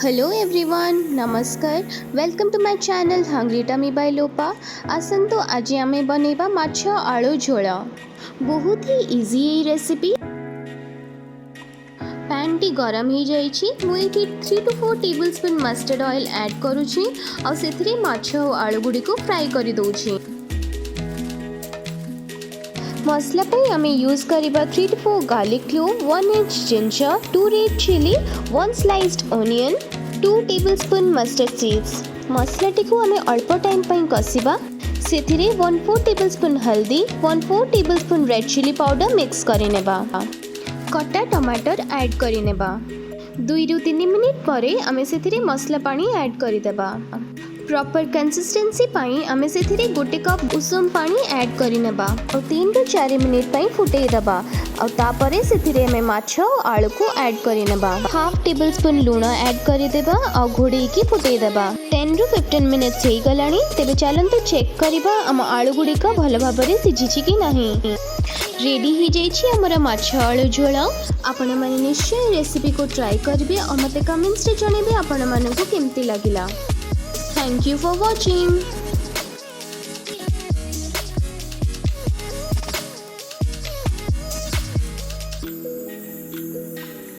Hello everyone नमस्कार welcome to my channel hungry tummy by Lopa. आसंतु आज आमे बनेबा माछ आलू झोल। बहुत ही इजी ये रेसिपी। पैन टी गरम हो जाइछि मुई 3 to 4 tablespoon mustard oil add करूछि और सेथरे माछ और आलू गुडी को फ्राई करि दउछि। मसला पे आमे यूज करिबा 3 to 4 garlic clove, 1 inch ginger, 2 red chili, 1 sliced onion, 2 tablespoon mustard seeds। मसला टिको आमे अल्प टाइम पई कसिबा। सेथिरे 1/4 टेबलस्पून हल्दी, 1/4 tablespoon red chilli powder mix करि नेबा। कटा टमाटर ऐड करि नेबा। 2 ରୁ 3 मिनिट परे आमे सेथिरे मसला पानी ऐड करि देबा। प्रॉपर कंसिस्टेंसी पाई आमे सेथिरे 1 कप उषुम पानी ऐड करि नेबा और 3 ରୁ 4 मिनिट पई फुटेई देबा और तापरे सेथिरे आमे माछ और आलू को ऐड करि नेबा। हाफ टेबलस्पून लूण ऐड करि देबा और घोड़ेई की फुटेई देबा। 10 ରୁ 15 मिनिट्स हेई गलानी तेबे चलंतु चेक करिबा हम आलू गुडी का भलो भाबरे सिझिछि कि नाही। रेडी हो जाइछि हमर माछ आलू झोल। आपण माने निश्चय रेसिपी को ट्राई करिवे और मते कमेंट्स रे जणेबे आपण मानकु केमती लागिला। Thank you for watching.